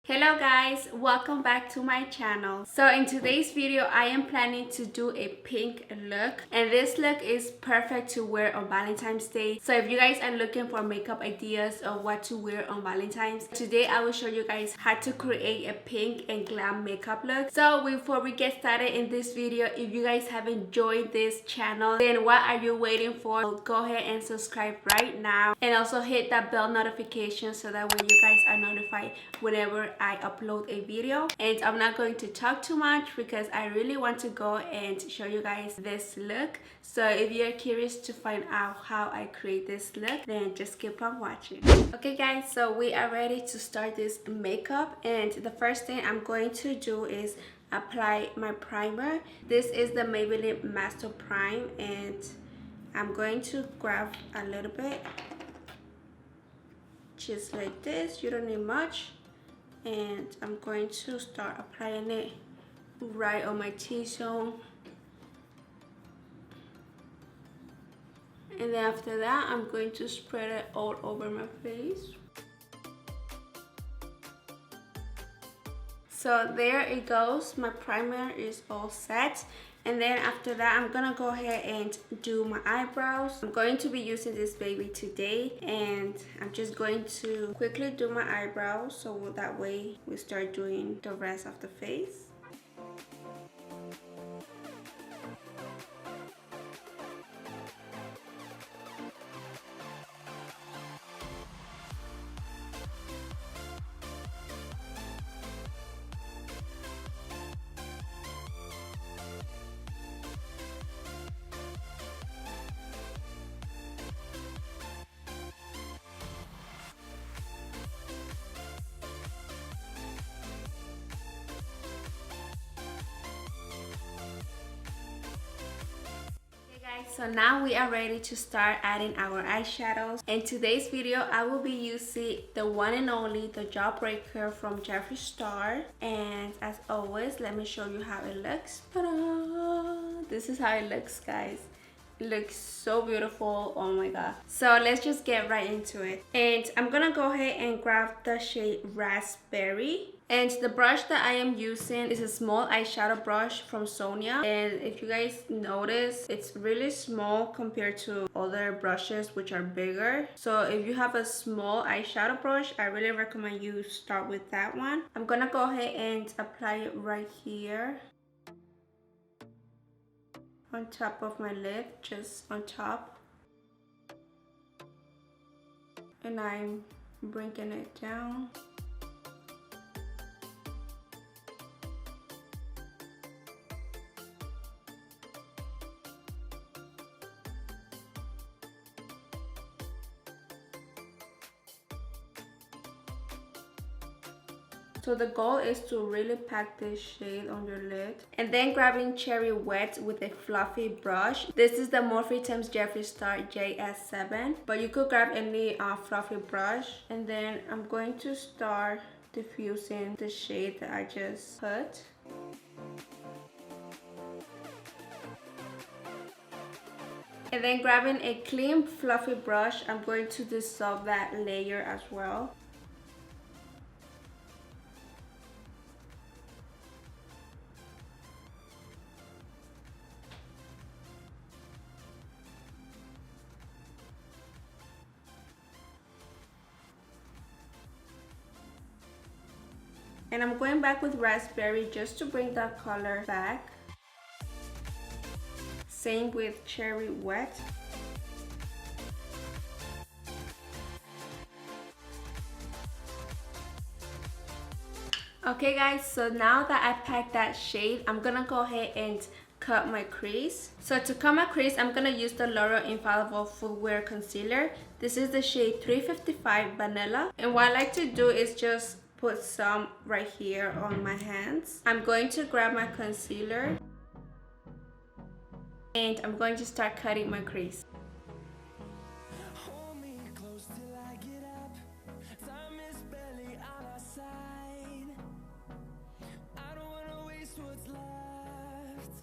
Hello guys, welcome back to my channel. So in today's video I am planning to do a pink look, and this look is perfect to wear on Valentine's Day. So if you guys are looking for makeup ideas of what to wear on Valentine's, today I will show you guys how to create a pink and glam makeup look. So before we get started in this video, if you guys have enjoyed this channel, then what are you waiting for? Go ahead and subscribe right now, and also hit that bell notification so that way you guys are notified whenever I upload a video. And I'm not going to talk too much because I really want to go and show you guys this look. So if you're curious to find out how I create this look, then just keep on watching. Okay guys, so we are ready to start this makeup, and the first thing I'm going to do is apply my primer. This is the Maybelline Master Prime, and I'm going to grab a little bit, just like this. You don't need much. And I'm going to start applying it right on my T-zone. And then after that, I'm going to spread it all over my face. So there it goes, my primer is all set. And then after that, I'm gonna go ahead and do my eyebrows. I'm going to be using this baby today, and I'm just going to quickly do my eyebrows so that way we start doing the rest of the face. So now we are ready to start adding our eyeshadows. In today's video, I will be using the one and only the Jawbreaker from Jeffree Star. And as always, let me show you how it looks. Ta-da! This is how it looks, guys. It looks so beautiful. Oh my god. So let's just get right into it. And I'm gonna go ahead and grab the shade Raspberry. And the brush that I am using is a small eyeshadow brush from Sonia. And if you guys notice, it's really small compared to other brushes which are bigger. So if you have a small eyeshadow brush, I really recommend you start with that one. I'm gonna go ahead and apply it right here on top of my lid, just on top. And I'm bringing it down. So the goal is to really pack this shade on your lid. And then grabbing Cherry Wet with a fluffy brush. This is the Morphe x Jeffree Star JS7. But you could grab any fluffy brush. And then I'm going to start diffusing the shade that I just put. And then grabbing a clean fluffy brush, I'm going to dissolve that layer as well. And I'm going back with Raspberry just to bring that color back. Same with Cherry Wet. Okay guys, so now that I packed that shade, I'm gonna go ahead and cut my crease. So to cut my crease, I'm gonna use the L'Oreal Infallible Full Wear Concealer. This is the shade 355 Vanilla. And what I like to do is just put some right here on my hands. I'm going to grab my concealer and I'm going to start cutting my crease.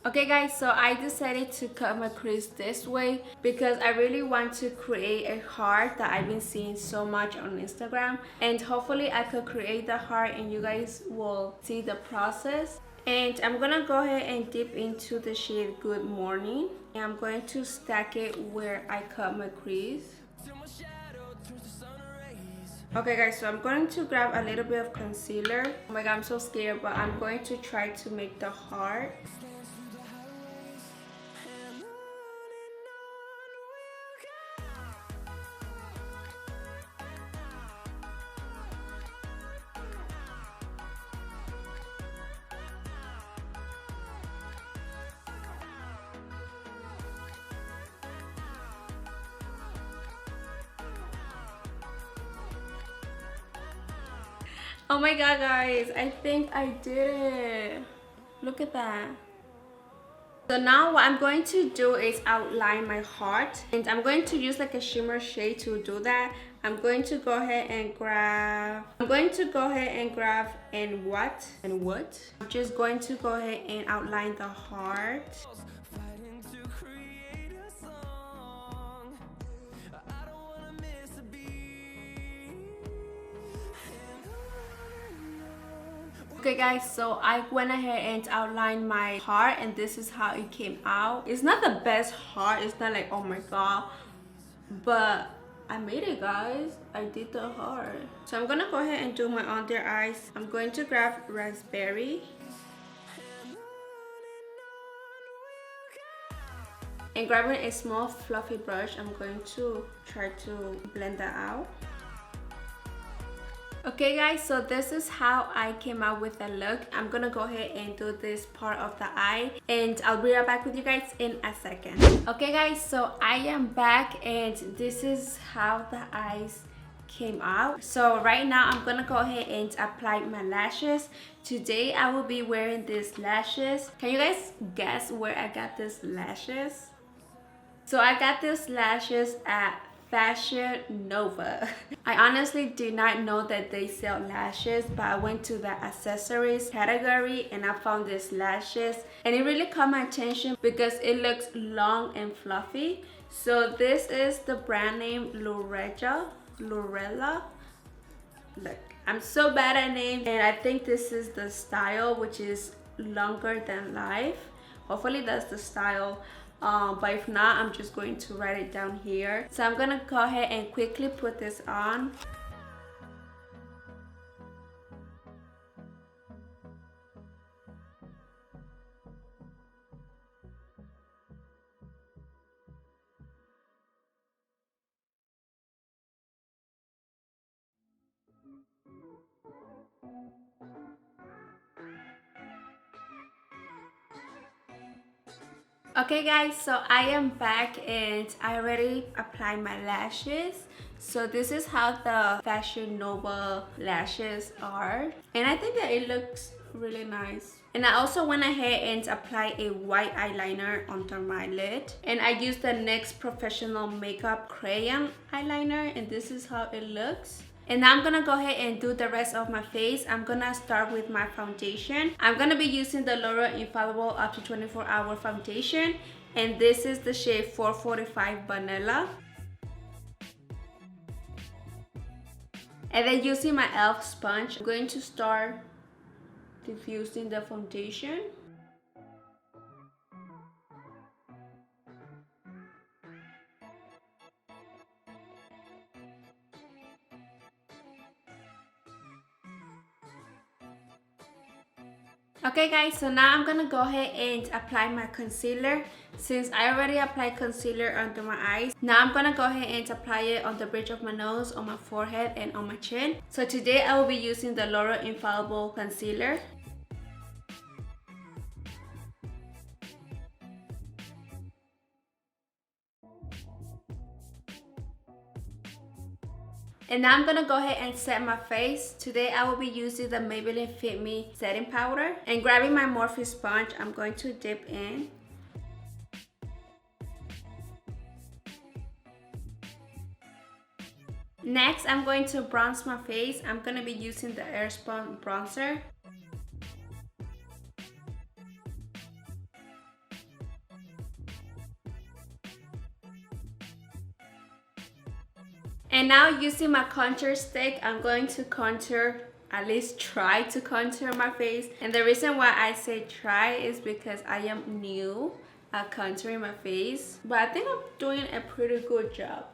Okay guys, so I decided to cut my crease this way because I really want to create a heart that I've been seeing so much on Instagram, and hopefully I could create the heart and you guys will see the process. And I'm gonna go ahead and dip into the shade Good Morning, and I'm going to stack it where I cut my crease. Okay guys, so I'm going to grab a little bit of concealer. Oh my god, I'm so scared, but I'm going to try to make the heart. Oh my god guys, I think I did it. Look at that. So now what I'm going to do is outline my heart, and I'm going to use like a shimmer shade to do that. I'm going to go ahead and grab and what? I'm just going to go ahead and outline the heart. Okay guys, so I went ahead and outlined my heart, and this is how it came out. It's not the best heart, it's not like oh my god, but I made it guys. I did the heart. So I'm gonna go ahead and do my under eyes. I'm going to grab raspberry and grabbing a small fluffy brush, I'm going to try to blend that out. Okay guys, so this is how I came out with the look. I'm gonna go ahead and do this part of the eye, and I'll be right back with you guys in a second. Okay guys, so I am back, and this is how the eyes came out. So right now I'm gonna go ahead and apply my lashes. Today I will be wearing these lashes. Can you guys guess where I got these lashes? So I got these lashes at Fashion Nova. I honestly did not know that they sell lashes, but I went to the accessories category and I found these lashes, and it really caught my attention because it looks long and fluffy. So this is the brand name Lurella. Look, I'm so bad at names, and I think this is the style, which is longer than life. Hopefully that's the style. But if not, I'm just going to write it down here. So I'm gonna go ahead and quickly put this on. Okay guys, so I am back and I already applied my lashes. So this is how the Fashion Nova lashes are, and I think that it looks really nice. And I also went ahead and applied a white eyeliner under my lid, and I used the NYX Professional Makeup Crayon eyeliner, and this is how it looks. And now I'm gonna go ahead and do the rest of my face. I'm gonna start with my foundation. I'm gonna be using the L'Oreal Infallible Up to 24-Hour Foundation, and this is the shade 445 Vanilla. And then using my e.l.f. sponge, I'm going to start diffusing the foundation. Okay guys, so now I'm gonna go ahead and apply my concealer. Since I already applied concealer under my eyes, now I'm gonna go ahead and apply it on the bridge of my nose, on my forehead, and on my chin. So today I will be using the L'Oreal Infallible Concealer. And now I'm gonna go ahead and set my face. Today I will be using the Maybelline Fit Me setting powder. And grabbing my Morphe sponge, I'm going to dip in. Next, I'm going to bronze my face. I'm gonna be using the Airspun bronzer. And now using my contour stick, I'm going to contour, at least try to contour my face. And the reason why I say try is because I am new at contouring my face, but I think I'm doing a pretty good job.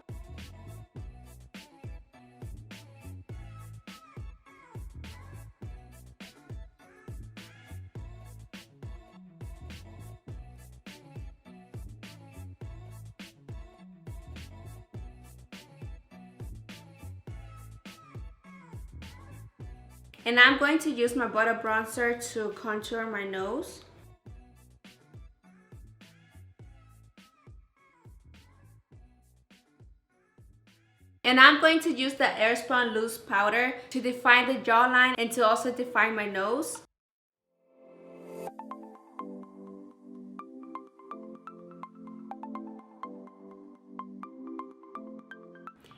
And I'm going to use my butter bronzer to contour my nose. And I'm going to use the Airspun loose powder to define the jawline and to also define my nose.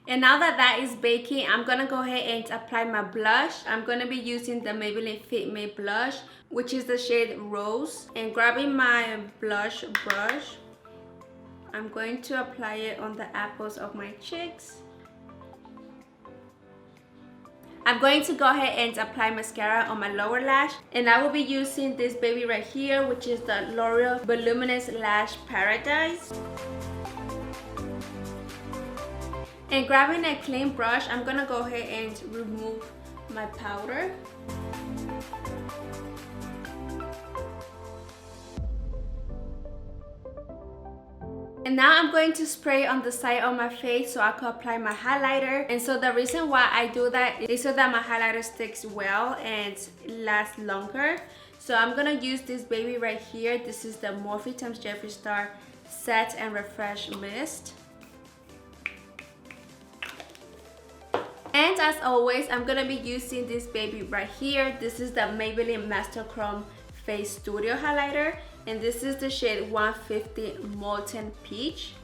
And now that that is baking, I'm gonna go ahead and apply my blush. I'm gonna be using the Maybelline Fit Me blush, which is the shade Rose. And grabbing my blush brush, I'm going to apply it on the apples of my cheeks. I'm going to go ahead and apply mascara on my lower lash, and I will be using this baby right here, which is the L'Oreal Voluminous Lash Paradise. And grabbing a clean brush, I'm gonna go ahead and remove my powder. And now I'm going to spray on the side of my face so I can apply my highlighter. And so the reason why I do that is so that my highlighter sticks well and lasts longer. So I'm gonna use this baby right here. This is the Morphe x Jeffree Star Set and Refresh Mist. And as always, I'm gonna be using this baby right here. This is the Maybelline Master Chrome Face Studio Highlighter, and this is the shade 150 Molten Peach.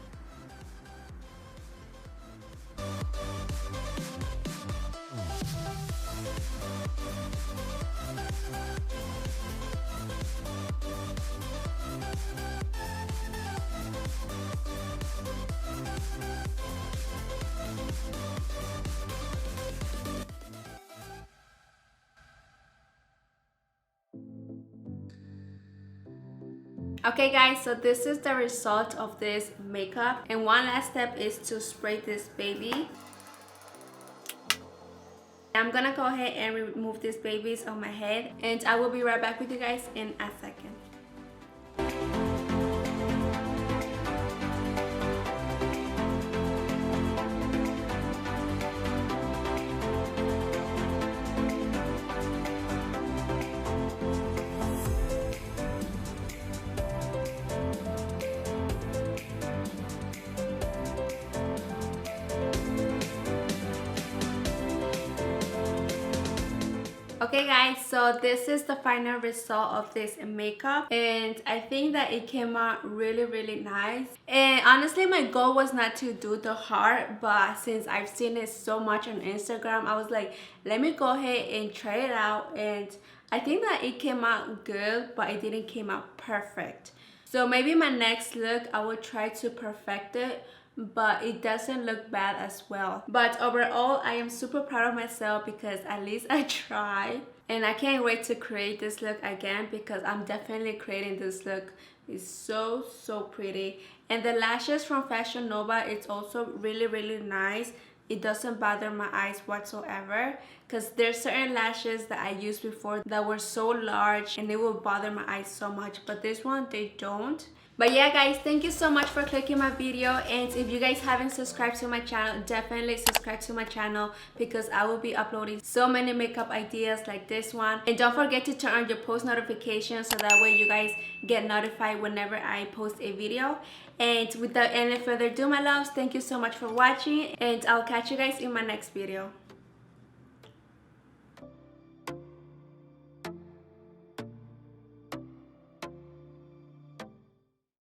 Okay guys, so this is the result of this makeup, and one last step is to spray this baby. I'm gonna go ahead and remove these babies on my head, and I will be right back with you guys in a second. Okay guys, so this is the final result of this makeup, and I think that it came out really nice. And honestly, my goal was not to do the heart, but since I've seen it so much on Instagram, I was like, let me go ahead and try it out. And I think that it came out good, but it didn't came out perfect. So maybe my next look, I will try to perfect it, but it doesn't look bad as well. But overall, I am super proud of myself because at least I tried, and I can't wait to create this look again because I'm definitely creating this look. It's so pretty. And the lashes from Fashion Nova, it's also really nice. It doesn't bother my eyes whatsoever, because there's certain lashes that I used before that were so large and they will bother my eyes so much, but this one, they don't. But yeah guys, thank you so much for clicking my video, and if you guys haven't subscribed to my channel, definitely subscribe to my channel because I will be uploading so many makeup ideas like this one. And don't forget to turn on your post notifications so that way you guys get notified whenever I post a video. And without any further ado, my loves, thank you so much for watching, and I'll catch you guys in my next video.